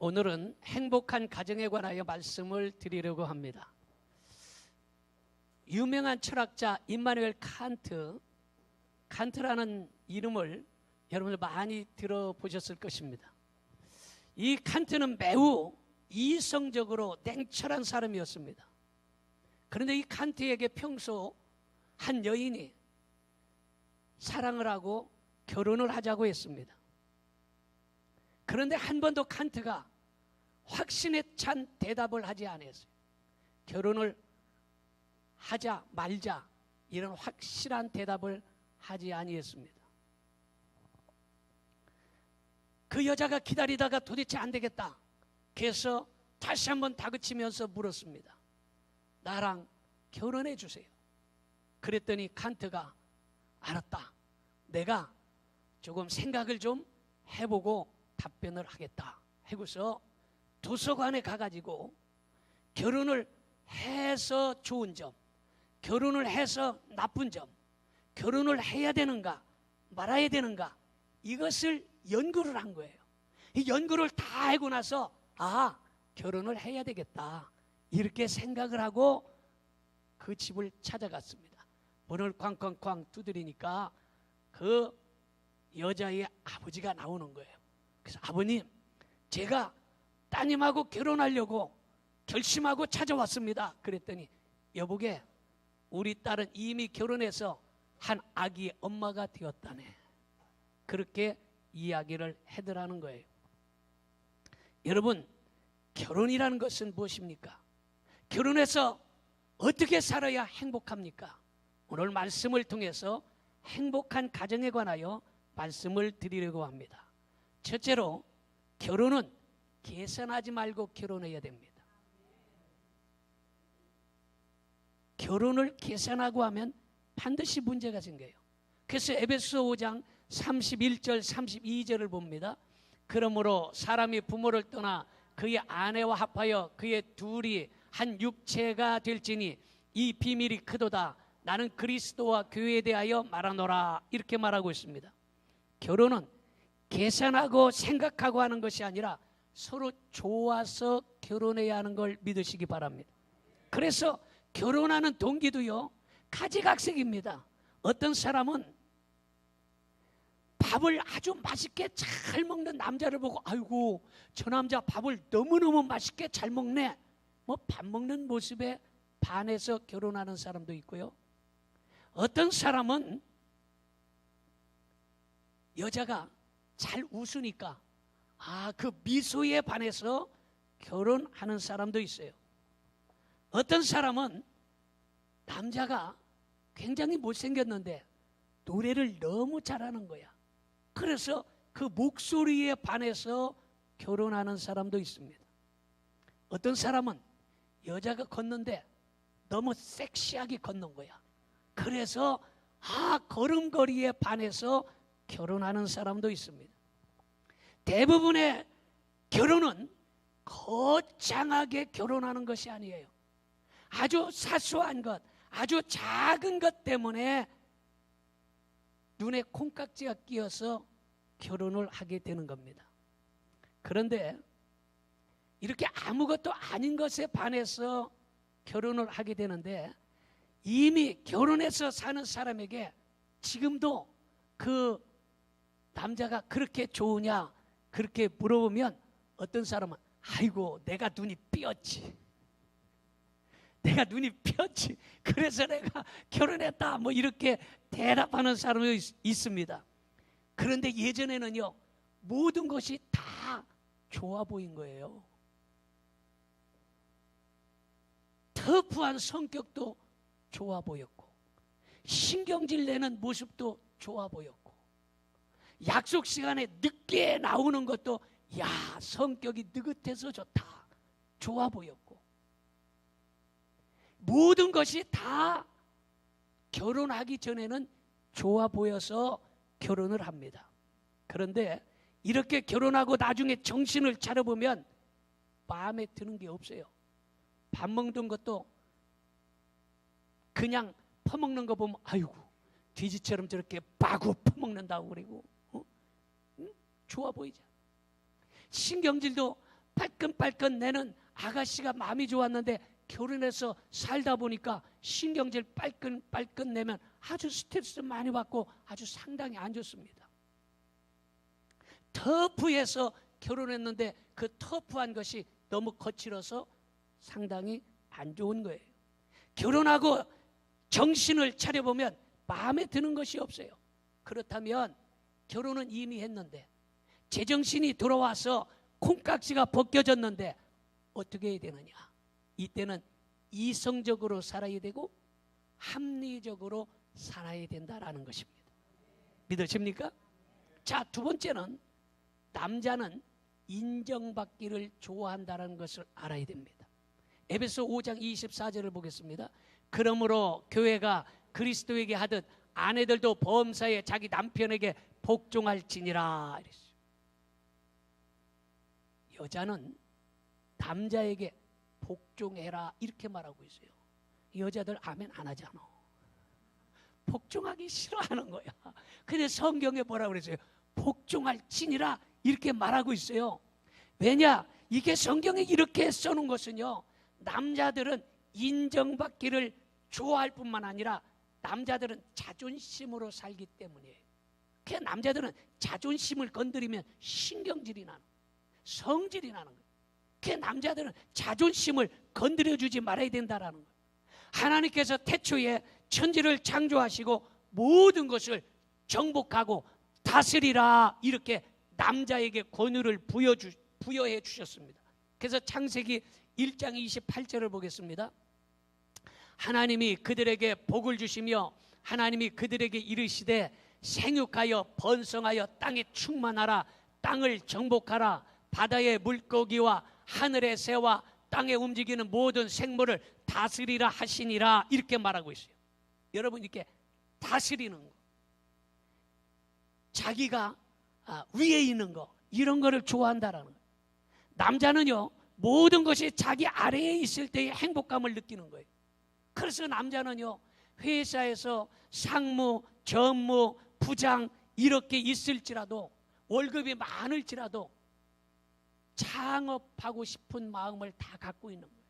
오늘은 행복한 가정에 관하여 말씀을 드리려고 합니다. 유명한 철학자 임마누엘 칸트라는 이름을 여러분들 많이 들어보셨을 것입니다. 이 칸트는 매우 이성적으로 냉철한 사람이었습니다. 그런데 이 칸트에게 평소 한 여인이 사랑을 하고 결혼을 하자고 했습니다. 그런데 한 번도 칸트가 확신에 찬 대답을 하지 않았어요. 결혼을 하자 말자 이런 확실한 대답을 하지 아니했습니다. 그 여자가 기다리다가 도대체 안 되겠다. 그래서 다시 한번 다그치면서 물었습니다. 나랑 결혼해 주세요. 그랬더니 칸트가 알았다. 내가 조금 생각을 좀 해보고 답변을 하겠다 하고서 도서관에 가가지고 결혼을 해서 좋은 점, 결혼을 해서 나쁜 점, 결혼을 해야 되는가 말아야 되는가 이것을 연구를 한 거예요. 이 연구를 다 하고 나서 결혼을 해야 되겠다 이렇게 생각을 하고 그 집을 찾아갔습니다. 문을 쾅쾅쾅 두드리니까 그 여자의 아버지가 나오는 거예요. 그래서 아버님, 제가 따님하고 결혼하려고 결심하고 찾아왔습니다. 그랬더니 여보게, 우리 딸은 이미 결혼해서 한 아기의 엄마가 되었다네. 그렇게 이야기를 해드라는 거예요. 여러분, 결혼이라는 것은 무엇입니까? 결혼해서 어떻게 살아야 행복합니까? 오늘 말씀을 통해서 행복한 가정에 관하여 말씀을 드리려고 합니다. 첫째로, 결혼은 계산하지 말고 결혼해야 됩니다. 결혼을 계산하고 하면 반드시 문제가 생겨요. 그래서 에베소 5장 31절 32절을 봅니다. 그러므로 사람이 부모를 떠나 그의 아내와 합하여 그의 둘이 한 육체가 될지니 이 비밀이 크도다. 나는 그리스도와 교회에 대하여 말하노라. 이렇게 말하고 있습니다. 결혼은 계산하고 생각하고 하는 것이 아니라 서로 좋아서 결혼해야 하는 걸 믿으시기 바랍니다. 그래서 결혼하는 동기도요 가지각색입니다. 어떤 사람은 밥을 아주 맛있게 잘 먹는 남자를 보고 아이고 저 남자 밥을 너무너무 맛있게 잘 먹네, 뭐 밥 먹는 모습에 반해서 결혼하는 사람도 있고요. 어떤 사람은 여자가 잘 웃으니까 그 미소에 반해서 결혼하는 사람도 있어요. 어떤 사람은 남자가 굉장히 못생겼는데 노래를 너무 잘하는 거야. 그래서 그 목소리에 반해서 결혼하는 사람도 있습니다. 어떤 사람은 여자가 걷는데 너무 섹시하게 걷는 거야. 그래서 걸음걸이에 반해서 결혼하는 사람도 있습니다. 대부분의 결혼은 거창하게 결혼하는 것이 아니에요. 아주 사소한 것, 아주 작은 것 때문에 눈에 콩깍지가 끼어서 결혼을 하게 되는 겁니다. 그런데 이렇게 아무것도 아닌 것에 반해서 결혼을 하게 되는데 이미 결혼해서 사는 사람에게 지금도 그 남자가 그렇게 좋으냐 그렇게 물어보면 어떤 사람은 아이고 내가 눈이 삐었지, 내가 눈이 삐었지 그래서 내가 결혼했다 뭐 이렇게 대답하는 사람이 있습니다. 그런데 예전에는요 모든 것이 다 좋아 보인 거예요. 터프한 성격도 좋아 보였고 신경질 내는 모습도 좋아 보였고 약속 시간에 늦게 나오는 것도 성격이 느긋해서 좋다, 좋아 보였고 모든 것이 다 결혼하기 전에는 좋아 보여서 결혼을 합니다. 그런데 이렇게 결혼하고 나중에 정신을 차려보면 마음에 드는 게 없어요. 밥 먹는 것도 그냥 퍼먹는 거 보면 아이고 돼지처럼 저렇게 마구 퍼먹는다고 그러고 좋아 보이죠. 신경질도 빨끈빨끈 내는 아가씨가 마음이 좋았는데 결혼해서 살다 보니까 신경질 빨끈빨끈 내면 아주 스트레스 많이 받고 아주 상당히 안 좋습니다. 터프해서 결혼했는데 그 터프한 것이 너무 거칠어서 상당히 안 좋은 거예요. 결혼하고 정신을 차려보면 마음에 드는 것이 없어요. 그렇다면 결혼은 이미 했는데 제정신이 돌아와서 콩깍지가 벗겨졌는데 어떻게 해야 되느냐? 이때는 이성적으로 살아야 되고 합리적으로 살아야 된다라는 것입니다. 믿으십니까? 자, 두 번째는 남자는 인정받기를 좋아한다는 것을 알아야 됩니다. 에베소 5장 24절을 보겠습니다. 그러므로 교회가 그리스도에게 하듯 아내들도 범사에 자기 남편에게 복종할지니라 이랬어요. 여자는 남자에게 복종해라 이렇게 말하고 있어요. 여자들 아멘 안 하잖아. 복종하기 싫어하는 거야. 근데 성경에 뭐라고 그랬어요? 복종할지니라 이렇게 말하고 있어요. 왜냐? 이게 성경에 이렇게 써놓은 것은요, 남자들은 인정받기를 좋아할 뿐만 아니라 남자들은 자존심으로 살기 때문이에요. 그 남자들은 자존심을 건드리면 신경질이 나는, 성질이 나는 거예요. 그 남자들은 자존심을 건드려주지 말아야 된다라는 거예요. 하나님께서 태초에 천지를 창조하시고 모든 것을 정복하고 다스리라 이렇게 남자에게 권위를 부여해 주셨습니다. 그래서 창세기 1장 28절을 보겠습니다. 하나님이 그들에게 복을 주시며 하나님이 그들에게 이르시되 생육하여 번성하여 땅에 충만하라, 땅을 정복하라, 바다의 물고기와 하늘의 새와 땅에 움직이는 모든 생물을 다스리라 하시니라 이렇게 말하고 있어요. 여러분, 이렇게 다스리는 거, 자기가 위에 있는 거, 이런 거를 좋아한다라는 거예요. 남자는요, 모든 것이 자기 아래에 있을 때의 행복감을 느끼는 거예요. 그래서 남자는요, 회사에서 상무, 전무, 부장 이렇게 있을지라도, 월급이 많을지라도 창업하고 싶은 마음을 다 갖고 있는 거예요.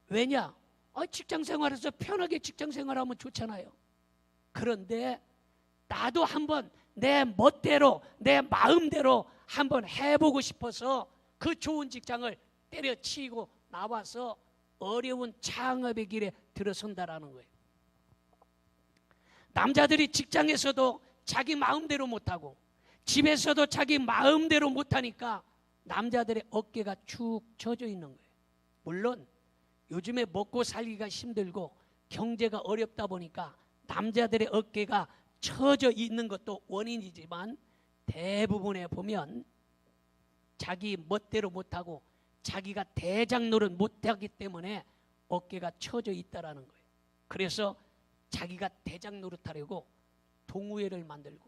왜냐? 직장 생활에서 편하게 직장 생활하면 좋잖아요. 그런데 나도 한번 내 멋대로, 내 마음대로 한번 해보고 싶어서 그 좋은 직장을 때려치고 나와서 어려운 창업의 길에 들어선다라는 거예요. 남자들이 직장에서도 자기 마음대로 못하고 집에서도 자기 마음대로 못하니까 남자들의 어깨가 축 처져 있는 거예요. 물론 요즘에 먹고 살기가 힘들고 경제가 어렵다 보니까 남자들의 어깨가 처져 있는 것도 원인이지만 대부분에 보면 자기 멋대로 못하고 자기가 대장 노릇 못하기 때문에 어깨가 처져 있다라는 거예요. 그래서 자기가 대장 노릇하려고 동호회를 만들고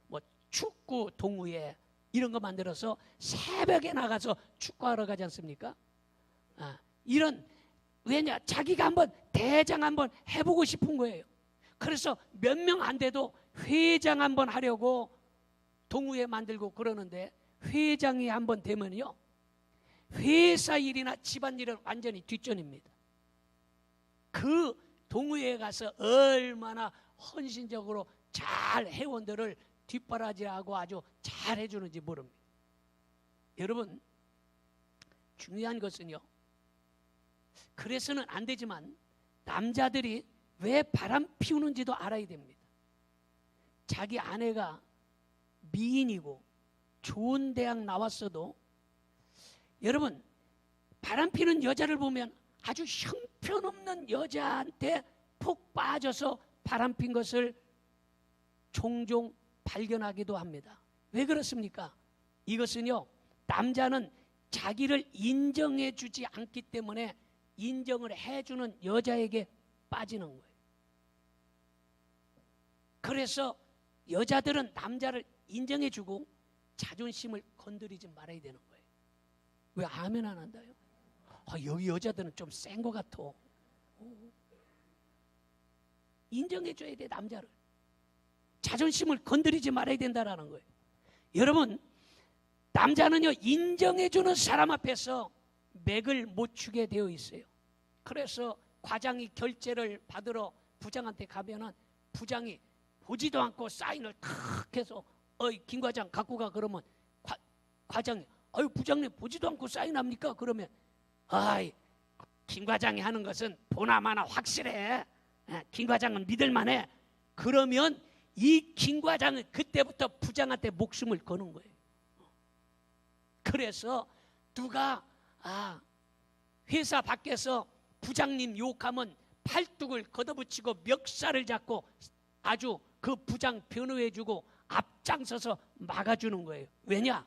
뭐 축구 동호회 이런 거 만들어서 새벽에 나가서 축구하러 가지 않습니까? 이런, 왜냐? 자기가 한번 대장 한번 해보고 싶은 거예요. 그래서 몇 명 안 돼도 회장 한번 하려고 동호회 만들고 그러는데, 회장이 한번 되면요, 회사 일이나 집안일은 완전히 뒷전입니다. 그 동호회에 가서 얼마나 헌신적으로 잘 회원들을 뒷바라지하고 아주 잘 해주는지 모릅니다. 여러분, 중요한 것은요, 그래서는 안 되지만 남자들이 왜 바람 피우는지도 알아야 됩니다. 자기 아내가 미인이고 좋은 대학 나왔어도, 여러분, 바람 피는 여자를 보면 아주 형편없는 여자한테 푹 빠져서 바람 핀 것을 종종 발견하기도 합니다. 왜 그렇습니까? 이것은요, 남자는 자기를 인정해 주지 않기 때문에 인정을 해주는 여자에게 빠지는 거예요. 그래서 여자들은 남자를 인정해 주고 자존심을 건드리지 말아야 되는 거예요. 왜 아멘 안 한다요? 여기 여자들은 좀 센 것 같아. 인정해 줘야 돼, 남자를. 자존심을 건드리지 말아야 된다라는 거예요. 여러분, 남자는요, 인정해주는 사람 앞에서 맥을 못 추게 되어 있어요. 그래서 과장이 결제를 받으러 부장한테 가면은 부장이 보지도 않고 사인을 탁 해서 어이 김 과장 갖고 가 그러면 과장이 아유 부장님 보지도 않고 사인합니까? 그러면 아이 김 과장이 하는 것은 보나마나 확실해. 김 과장은 믿을만해. 그러면 이 김 과장은 그때부터 부장한테 목숨을 거는 거예요. 그래서 누가 회사 밖에서 부장님 욕하면 팔뚝을 걷어붙이고 멱살을 잡고 아주 그 부장 변호해주고 앞장서서 막아주는 거예요. 왜냐?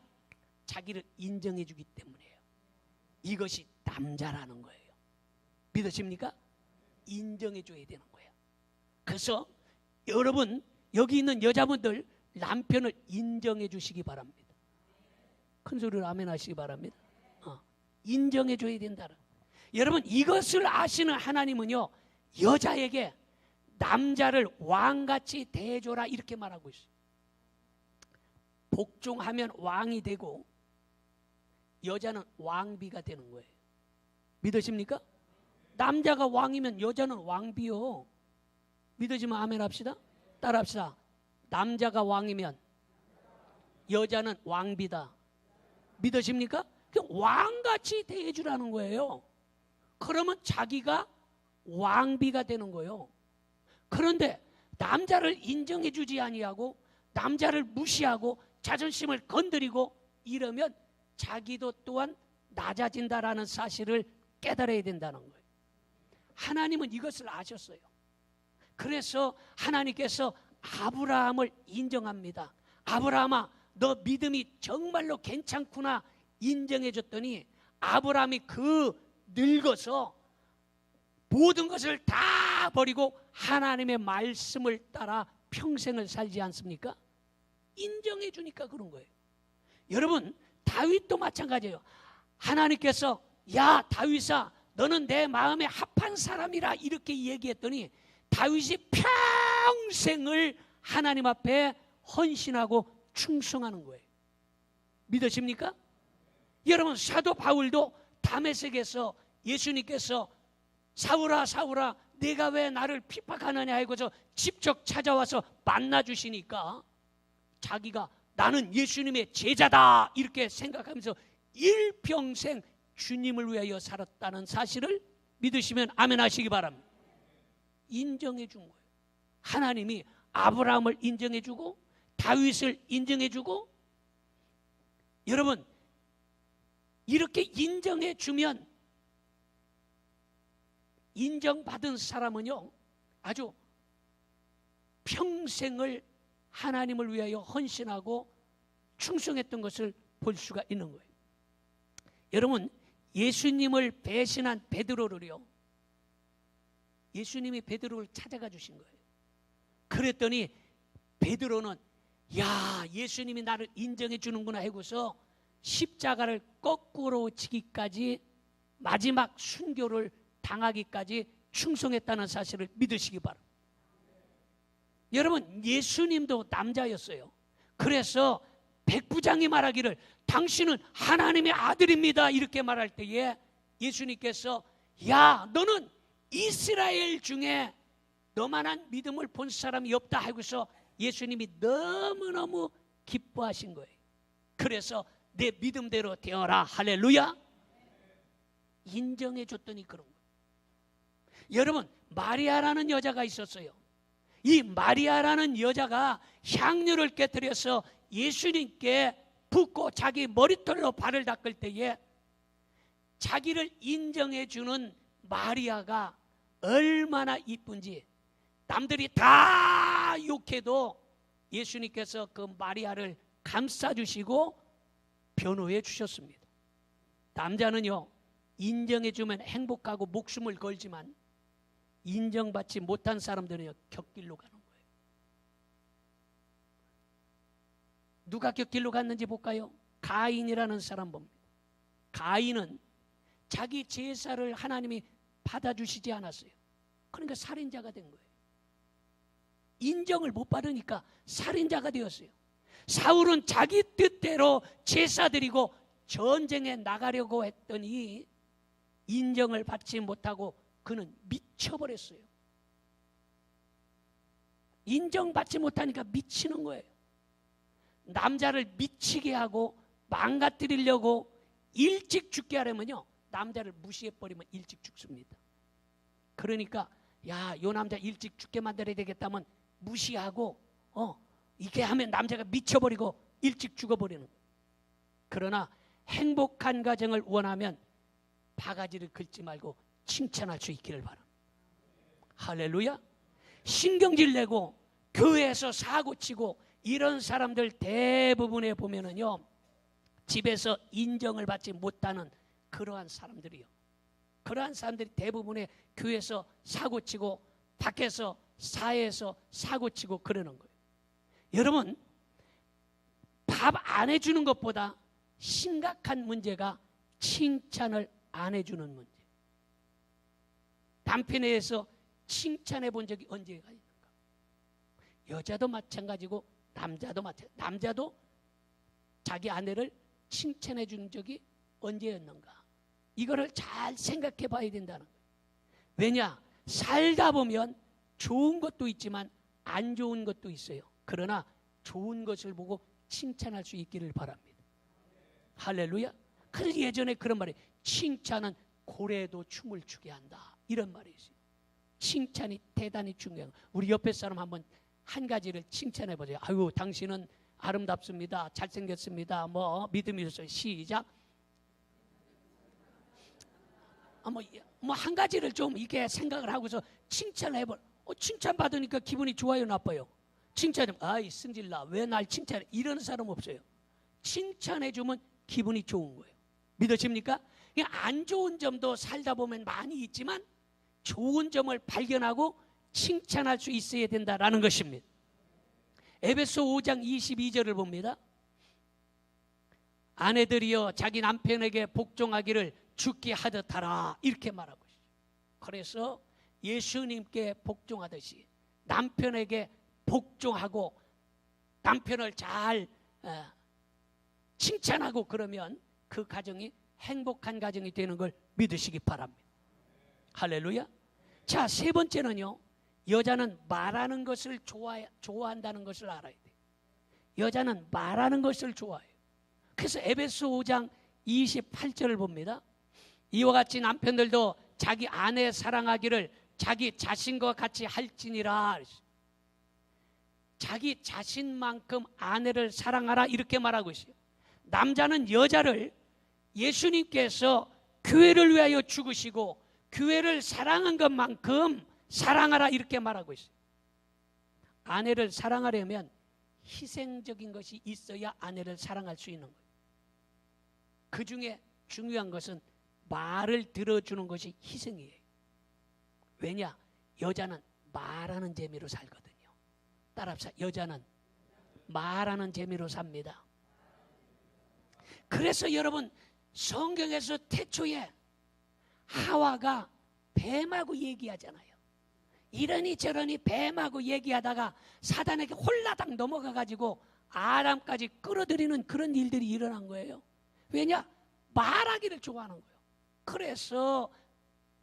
자기를 인정해주기 때문이에요. 이것이 남자라는 거예요. 믿으십니까? 인정해줘야 되는 거예요. 그래서 여러분 여기 있는 여자분들 남편을 인정해 주시기 바랍니다. 큰 소리로 아멘 하시기 바랍니다. 인정해 줘야 된다. 여러분 이것을 아시는 하나님은요 여자에게 남자를 왕같이 대해줘라 이렇게 말하고 있어요. 복종하면 왕이 되고 여자는 왕비가 되는 거예요. 믿으십니까? 남자가 왕이면 여자는 왕비요. 믿으시면 아멘 합시다. 따라 합시다. 남자가 왕이면 여자는 왕비다. 믿으십니까? 왕같이 대해주라는 거예요. 그러면 자기가 왕비가 되는 거예요. 그런데 남자를 인정해주지 아니하고 남자를 무시하고 자존심을 건드리고 이러면 자기도 또한 낮아진다라는 사실을 깨달아야 된다는 거예요. 하나님은 이것을 아셨어요. 그래서 하나님께서 아브라함을 인정합니다. 아브라함아 너 믿음이 정말로 괜찮구나 인정해줬더니 아브라함이 늙어서 모든 것을 다 버리고 하나님의 말씀을 따라 평생을 살지 않습니까? 인정해 주니까 그런 거예요. 여러분 다윗도 마찬가지예요. 하나님께서 야 다윗아 너는 내 마음에 합한 사람이라 이렇게 얘기했더니 다윗이 평생을 하나님 앞에 헌신하고 충성하는 거예요. 믿으십니까? 여러분 사도 바울도 다메섹에서 예수님께서 사울아 사울아 내가 왜 나를 핍박하느냐 하고서 직접 찾아와서 만나주시니까 자기가 나는 예수님의 제자다 이렇게 생각하면서 일평생 주님을 위하여 살았다는 사실을 믿으시면 아멘 하시기 바랍니다. 인정해 준 거예요. 하나님이 아브라함을 인정해 주고 다윗을 인정해 주고 여러분 이렇게 인정해 주면 인정받은 사람은요 아주 평생을 하나님을 위하여 헌신하고 충성했던 것을 볼 수가 있는 거예요. 여러분 예수님을 배신한 베드로를요 예수님이 베드로를 찾아가 주신 거예요. 그랬더니 베드로는 야 예수님이 나를 인정해 주는구나 하고서 십자가를 거꾸로 지기까지 마지막 순교를 당하기까지 충성했다는 사실을 믿으시기 바랍니다. 여러분 예수님도 남자였어요. 그래서 백부장이 말하기를 당신은 하나님의 아들입니다 이렇게 말할 때에 예수님께서 야 너는 이스라엘 중에 너만한 믿음을 본 사람이 없다 하고서 예수님이 너무너무 기뻐하신 거예요. 그래서 내 믿음대로 되어라 할렐루야 인정해 줬더니 그런 거예요. 여러분 마리아라는 여자가 있었어요. 이 마리아라는 여자가 향유를 깨뜨려서 예수님께 붓고 자기 머리털로 발을 닦을 때에 자기를 인정해 주는 마리아가 얼마나 이쁜지 남들이 다 욕해도 예수님께서 그 마리아를 감싸주시고 변호해 주셨습니다. 남자는요 인정해 주면 행복하고 목숨을 걸지만 인정받지 못한 사람들은요 곁길로 가는 거예요. 누가 곁길로 갔는지 볼까요? 가인이라는 사람 봅니다. 가인은 자기 제사를 하나님이 받아주시지 않았어요. 그러니까 살인자가 된 거예요. 인정을 못 받으니까 살인자가 되었어요. 사울은 자기 뜻대로 제사 드리고 전쟁에 나가려고 했더니 인정을 받지 못하고 그는 미쳐버렸어요. 인정받지 못하니까 미치는 거예요. 남자를 미치게 하고 망가뜨리려고 일찍 죽게 하려면요, 남자를 무시해버리면 일찍 죽습니다. 그러니까 야, 요 남자 일찍 죽게 만들어야 되겠다면 무시하고 이렇게 하면 남자가 미쳐버리고 일찍 죽어버리는 거예요. 그러나 행복한 가정을 원하면 바가지를 긁지 말고 칭찬할 수 있기를 바랍니다. 할렐루야. 신경질 내고 교회에서 사고치고 이런 사람들 대부분에 보면은요, 집에서 인정을 받지 못하는 그러한 사람들이요, 그러한 사람들이 대부분의 교회에서 사고치고 밖에서 사회에서 사고치고 그러는 거예요. 여러분, 밥 안 해주는 것보다 심각한 문제가 칭찬을 안 해주는 문제. 남편에 대해서 칭찬해 본 적이 언제가 있는가? 여자도 마찬가지고 남자도 마찬가지. 남자도 자기 아내를 칭찬해 준 적이 언제였는가? 이거를 잘 생각해 봐야 된다는 거예요. 왜냐? 살다 보면 좋은 것도 있지만 안 좋은 것도 있어요. 그러나 좋은 것을 보고 칭찬할 수 있기를 바랍니다. 할렐루야. 그래서 예전에 그런 말이, 칭찬은 고래도 춤을 추게 한다, 이런 말이 있어요. 칭찬이 대단히 중요해요. 우리 옆에 사람 한번 한 가지를 칭찬해 보세요. 아유, 당신은 아름답습니다, 잘생겼습니다, 뭐 믿음이 있어요. 시작. 뭐 한 가지를 좀 이렇게 생각을 하고서 칭찬을 해봐. 칭찬 받으니까 기분이 좋아요, 나빠요? 칭찬하면 아이 승질나, 왜 날 칭찬해? 이러는 사람 없어요. 칭찬해 주면 기분이 좋은 거예요. 믿어집니까? 안 좋은 점도 살다 보면 많이 있지만 좋은 점을 발견하고 칭찬할 수 있어야 된다라는 것입니다. 에베소 5장 22절을 봅니다. 아내들이여 자기 남편에게 복종하기를 주께 하듯 하라, 이렇게 말하고 있어요. 그래서 예수님께 복종하듯이 남편에게 복종하고 남편을 잘 칭찬하고 그러면 그 가정이 행복한 가정이 되는 걸 믿으시기 바랍니다. 할렐루야. 자, 세 번째는요, 여자는 말하는 것을 좋아한다는 것을 알아야 돼요. 여자는 말하는 것을 좋아해요. 그래서 에베소 5장 28절을 봅니다. 이와 같이 남편들도 자기 아내 사랑하기를 자기 자신과 같이 할지니라. 자기 자신만큼 아내를 사랑하라, 이렇게 말하고 있어요. 남자는 여자를 예수님께서 교회를 위하여 죽으시고 교회를 사랑한 것만큼 사랑하라, 이렇게 말하고 있어요. 아내를 사랑하려면 희생적인 것이 있어야 아내를 사랑할 수 있는 거예요. 그 중에 중요한 것은 말을 들어주는 것이 희생이에요. 왜냐? 여자는 말하는 재미로 살거든요. 따라합시다. 여자는 말하는 재미로 삽니다. 그래서 여러분, 성경에서 태초에 하와가 뱀하고 얘기하잖아요. 이러니 저러니 뱀하고 얘기하다가 사단에게 홀라당 넘어가가지고 아람까지 끌어들이는 그런 일들이 일어난 거예요. 왜냐? 말하기를 좋아하는 거예요. 그래서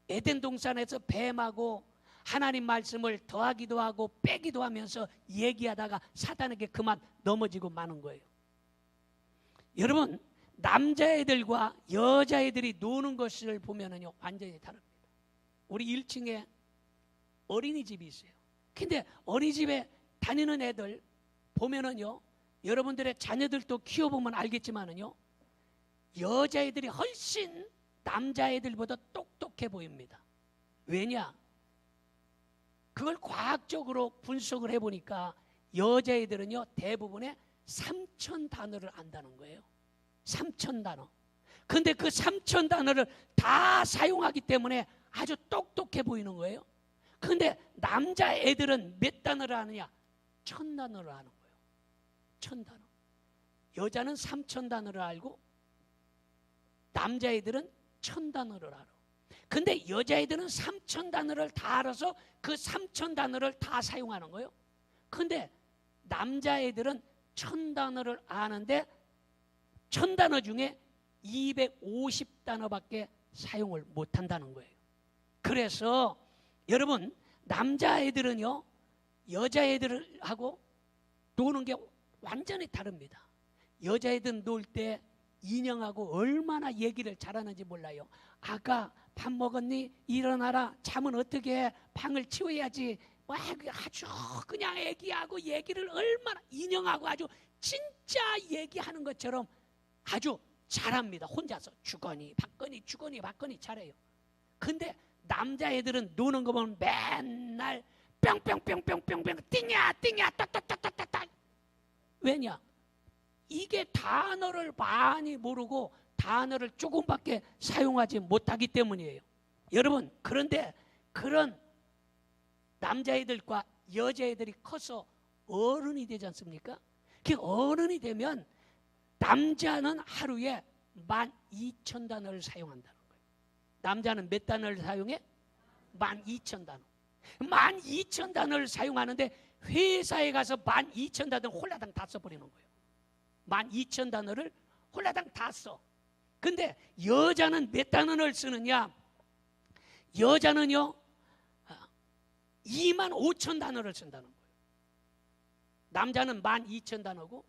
에덴 동산에서 뱀하고 하나님 말씀을 더하기도 하고 빼기도 하면서 얘기하다가 사단에게 그만 넘어지고 마는 거예요. 여러분, 남자애들과 여자애들이 노는 것을 보면은요, 완전히 다릅니다. 우리 1층에 어린이집이 있어요. 근데 어린이집에 다니는 애들 보면은요, 여러분들의 자녀들도 키워보면 알겠지만은요, 여자애들이 훨씬 남자애들보다 똑똑해 보입니다. 왜냐? 그걸 과학적으로 분석을 해보니까 여자애들은요, 대부분의 3천 단어를 안다는 거예요. 3천 단어. 근데 그 3천 단어를 다 사용하기 때문에 아주 똑똑해 보이는 거예요. 근데 남자애들은 몇 단어를 아느냐? 1,000 단어를 아는 거예요. 1,000 단어. 여자는 3천 단어를 알고 남자애들은 1,000 단어를 알아. 근데 여자애들은 3천 단어를 다 알아서 그 3천 단어를 다 사용하는 거예요. 근데 남자애들은 1000단어를 아는데 1000단어 중에 250단어밖에 사용을 못한다는 거예요. 그래서 여러분, 남자애들은요 여자애들하고 노는 게 완전히 다릅니다. 여자애들 놀 때 인형하고 얼마나 얘기를 잘하는지 몰라요. 아가 밥 먹었니? 일어나라. 잠은 어떻게 해? 방을 치워야지. 아주 그냥 애기하고 얘기를 얼마나, 인형하고 아주 진짜 얘기하는 것처럼 아주 잘합니다. 혼자서 주거니 받거니 주거니 받거니 잘해요. 근데 남자애들은 노는 거 보면 맨날 뿅뿅뿅뿅뿅뿅 띵야 띵야 따따따따따따. 왜냐? 이게 단어를 많이 모르고 단어를 조금밖에 사용하지 못하기 때문이에요. 여러분, 그런데 그런 남자애들과 여자애들이 커서 어른이 되지 않습니까? 그 어른이 되면 남자는 하루에 12,000단어를 사용한다는 거예요. 남자는 몇 단어를 사용해? 12,000단어. 12,000단어를 사용하는데 회사에 가서 12,000단어를 홀라당 다 써버리는 거예요. 12,000단어를 홀라당 다 써. 근데 여자는 몇 단어를 쓰느냐? 여자는요 25,000단어를 쓴다는 거예요. 남자는 12,000단어고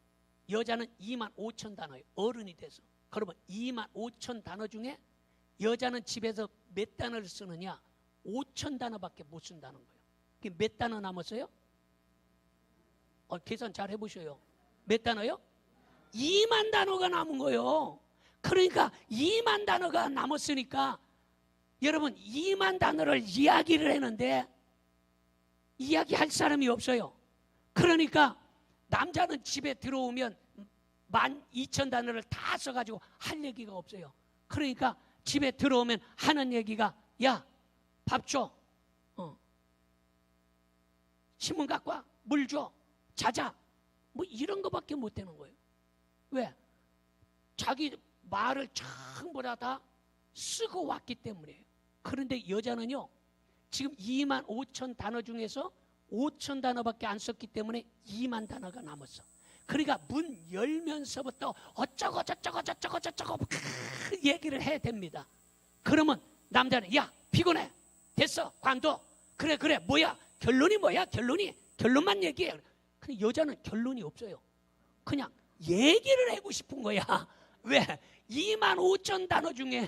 여자는 25,000단어예요. 어른이 돼서. 그러면 25,000단어 중에 여자는 집에서 몇 단어를 쓰느냐? 5,000단어밖에 못 쓴다는 거예요. 그게 몇 단어 남았어요? 계산 잘 해보셔요. 몇 단어요? 2만 단어가 남은 거예요. 그러니까 2만 단어가 남았으니까 여러분 2만 단어를 이야기를 했는데 이야기할 사람이 없어요. 그러니까 남자는 집에 들어오면 12,000단어를 다 써가지고 할 얘기가 없어요. 그러니까 집에 들어오면 하는 얘기가 야, 밥 줘, 신문 갖고 와, 물 줘, 자자, 뭐 이런 거밖에 못 되는 거예요. 왜? 자기 말을 전부 다 쓰고 왔기 때문이에요. 그런데 여자는요 지금 25,000단어 중에서 5,000단어밖에 안 썼기 때문에 2만 단어가 남았어. 그러니까 문 열면서부터 어쩌고 저쩌고 저쩌고 저쩌고 얘기를 해야 됩니다. 그러면 남자는 야 피곤해 됐어 관둬 그래 뭐야 결론이 뭐야 결론만 얘기해. 근데 여자는 결론이 없어요. 그냥 얘기를 하고 싶은 거야. 왜? 25,000단어 중에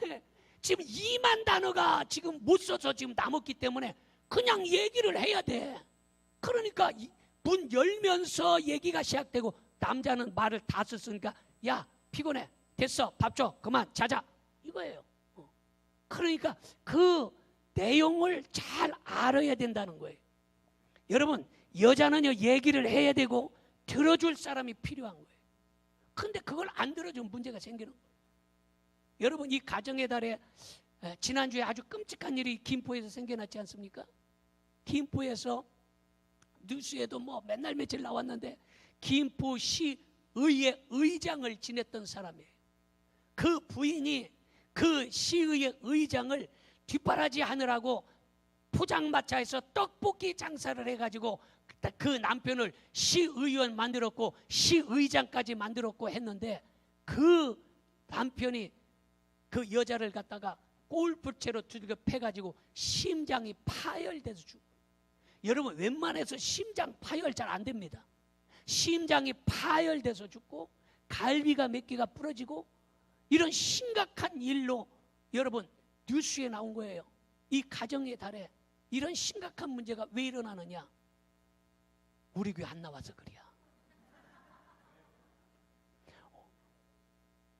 지금 2만 단어가 지금 못 써서 지금 남았기 때문에 그냥 얘기를 해야 돼. 그러니까 문 열면서 얘기가 시작되고 남자는 말을 다 썼으니까 야 피곤해 됐어 밥 줘 그만 자자 이거예요. 그러니까 그 내용을 잘 알아야 된다는 거예요. 여러분 여자는요 얘기를 해야 되고 들어줄 사람이 필요한 거예요. 근데 그걸 안 들어주면 문제가 생기는 거예요. 여러분 이 가정의 달에 지난주에 아주 끔찍한 일이 김포에서 생겨났지 않습니까? 김포에서 뉴스에도 뭐 맨날 며칠 나왔는데 김포시의회 의장을 지냈던 사람이에요. 그 부인이 그 시의회 의장을 뒷바라지 하느라고 포장마차에서 떡볶이 장사를 해가지고 그 남편을 시의원 만들었고 시의장까지 만들었고 했는데 그 남편이 그 여자를 갖다가 골프채로 두들겨 패가지고 심장이 파열돼서 죽어요. 여러분 웬만해서 심장 파열 잘 안 됩니다. 심장이 파열돼서 죽고 갈비가 몇 개가 부러지고 이런 심각한 일로 여러분 뉴스에 나온 거예요. 이 가정의 달에 이런 심각한 문제가 왜 일어나느냐? 우리 교회 안 나와서 그래야.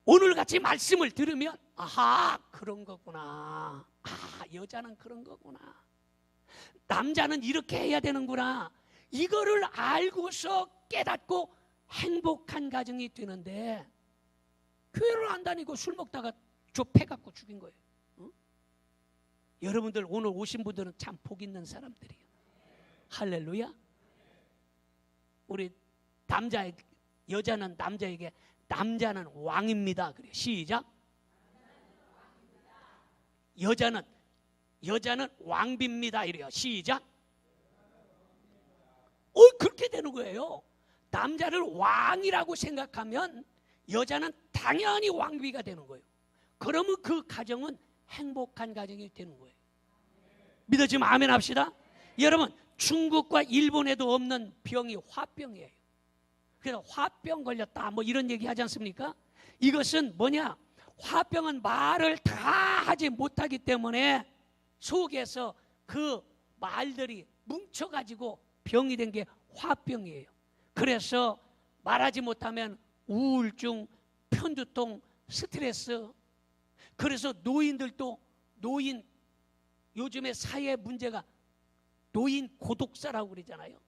오늘같이 말씀을 들으면 아하 그런 거구나. 여자는 그런 거구나. 남자는 이렇게 해야 되는구나. 이거를 알고서 깨닫고 행복한 가정이 되는데 교회를 안 다니고 술 먹다가 패갖고 죽인 거예요. 여러분들 오늘 오신 분들은 참 복 있는 사람들이에요. 할렐루야. 우리 여자는 남자에게 남자는 왕입니다. 그래요. 시작. 여자는 왕비입니다. 이래요. 시작. 그렇게 되는 거예요. 남자를 왕이라고 생각하면 여자는 당연히 왕비가 되는 거예요. 그러면 그 가정은 행복한 가정이 되는 거예요. 믿어지면 아멘 합시다. 여러분, 중국과 일본에도 없는 병이 화병이에요. 그래서 화병 걸렸다 뭐 이런 얘기 하지 않습니까? 이것은 뭐냐? 화병은 말을 다 하지 못하기 때문에 속에서 그 말들이 뭉쳐가지고 병이 된 게 화병이에요. 그래서 말하지 못하면 우울증, 편두통, 스트레스. 그래서 노인들도 요즘에 사회 문제가 노인 고독사라고 그러잖아요.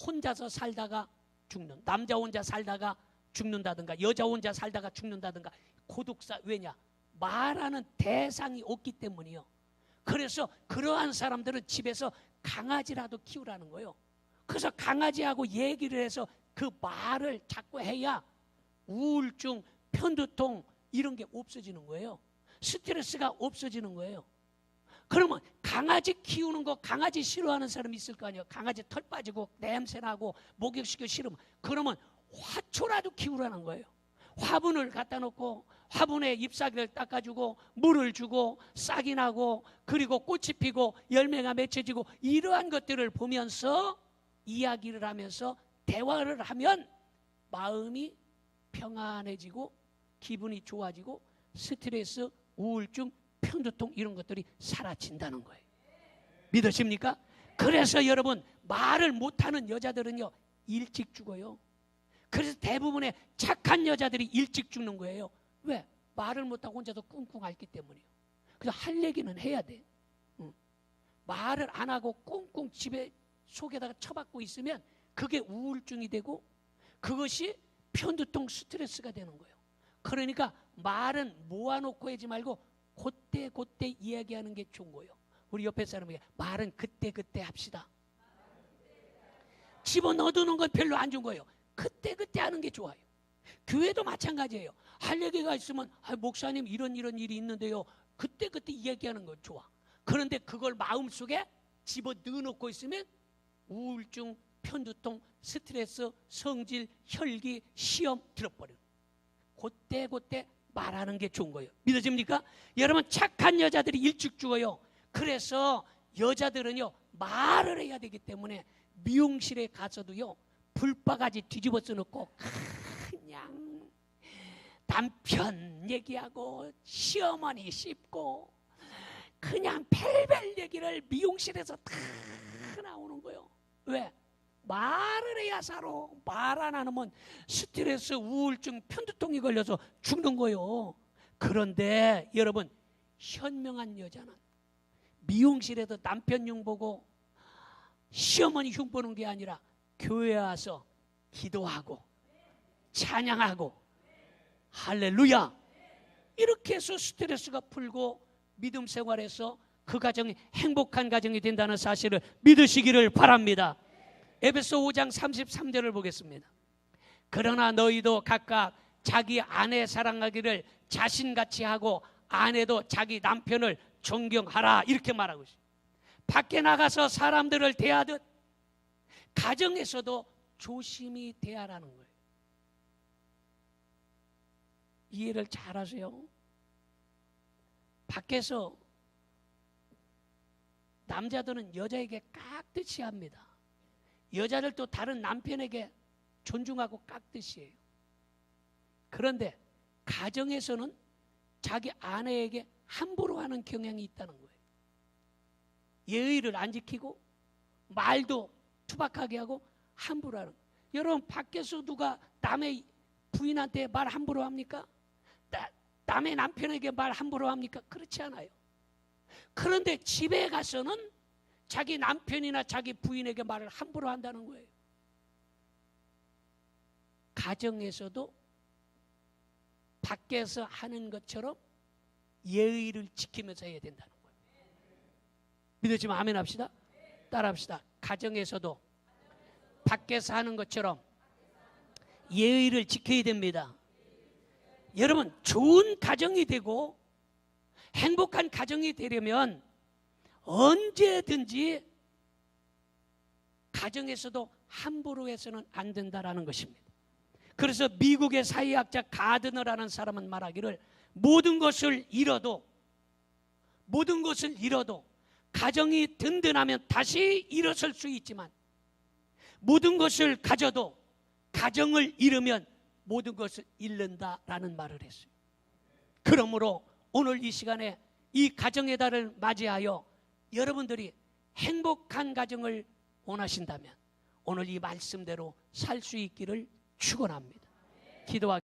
혼자서 살다가 죽는, 남자 혼자 살다가 죽는다든가 여자 혼자 살다가 죽는다든가 고독사. 왜냐? 말하는 대상이 없기 때문이요. 그래서 그러한 사람들은 집에서 강아지라도 키우라는 거예요. 그래서 강아지하고 얘기를 해서 그 말을 자꾸 해야 우울증, 편두통 이런 게 없어지는 거예요. 스트레스가 없어지는 거예요. 그러면 강아지 키우는 거, 강아지 싫어하는 사람이 있을 거 아니에요. 강아지 털 빠지고 냄새나고 목욕시켜 싫으면, 그러면 화초라도 키우라는 거예요. 화분을 갖다 놓고 화분에 잎사귀를 닦아주고 물을 주고 싹이 나고 그리고 꽃이 피고 열매가 맺혀지고 이러한 것들을 보면서 이야기를 하면서 대화를 하면 마음이 평안해지고 기분이 좋아지고 스트레스, 우울증, 편두통 이런 것들이 사라진다는 거예요. 믿으십니까? 그래서 여러분, 말을 못하는 여자들은요 일찍 죽어요. 그래서 대부분의 착한 여자들이 일찍 죽는 거예요. 왜? 말을 못하고 혼자서 꿍꿍 앓기 때문이에요. 그래서 할 얘기는 해야 돼. 말을 안 하고 꿍꿍 집에 속에다가 처박고 있으면 그게 우울증이 되고 그것이 편두통, 스트레스가 되는 거예요. 그러니까 말은 모아놓고 하지 말고 그때 이야기하는 게 좋은 거예요. 우리 옆에 사람에게 말은 그때 합시다. 집어넣어두는 건 별로 안 좋은 거예요. 그때 하는 게 좋아요. 교회도 마찬가지예요. 할 얘기가 있으면 목사님 이런 일이 있는데요, 그때 이야기하는 건 좋아. 그런데 그걸 마음속에 집어넣어놓고 있으면 우울증, 편두통, 스트레스, 성질, 혈기, 시험 들어버려요. 그때 말하는 게 좋은 거예요. 믿어집니까? 여러분, 착한 여자들이 일찍 죽어요. 그래서 여자들은요 말을 해야 되기 때문에 미용실에 가서도요 불바가지 뒤집어서 놓고 그냥 남편 얘기하고 시어머니 씹고 그냥 별별 얘기를 미용실에서 다 나오는 거예요. 왜? 말을 해야 살아. 말 안 하면 스트레스, 우울증, 편두통이 걸려서 죽는 거예요. 그런데 여러분, 현명한 여자는 미용실에서 남편 흉보고 시어머니 흉보는 게 아니라 교회에 와서 기도하고 찬양하고 할렐루야 이렇게 해서 스트레스가 풀고 믿음 생활에서 그 가정이 행복한 가정이 된다는 사실을 믿으시기를 바랍니다. 에베소 5장 33절을 보겠습니다. 그러나 너희도 각각 자기 아내 사랑하기를 자신같이 하고 아내도 자기 남편을 존경하라 이렇게 말하고 있어요. 밖에 나가서 사람들을 대하듯 가정에서도 조심히 대하라는 거예요. 이해를 잘 하세요. 밖에서 남자들은 여자에게 깍듯이 합니다. 여자들도 다른 남편에게 존중하고 깍듯이 해요. 그런데 가정에서는 자기 아내에게 함부로 하는 경향이 있다는 거예요. 예의를 안 지키고 말도 투박하게 하고 함부로 하는 거예요. 여러분, 밖에서 누가 남의 부인한테 말 함부로 합니까? 남의 남편에게 말 함부로 합니까? 그렇지 않아요. 그런데 집에 가서는 자기 남편이나 자기 부인에게 말을 함부로 한다는 거예요. 가정에서도 밖에서 하는 것처럼 예의를 지키면서 해야 된다는 거예요. 믿으시면 아멘 합시다. 따라 합시다. 가정에서도 밖에서 하는 것처럼 예의를 지켜야 됩니다. 여러분, 좋은 가정이 되고 행복한 가정이 되려면 언제든지 가정에서도 함부로 해서는 안 된다라는 것입니다. 그래서 미국의 사회학자 가드너라는 사람은 말하기를 모든 것을 잃어도 가정이 든든하면 다시 일어설 수 있지만 모든 것을 가져도 가정을 잃으면 모든 것을 잃는다라는 말을 했어요. 그러므로 오늘 이 시간에 이 가정의 달을 맞이하여 여러분들이 행복한 가정을 원하신다면 오늘 이 말씀대로 살 수 있기를 축원합니다. 기도하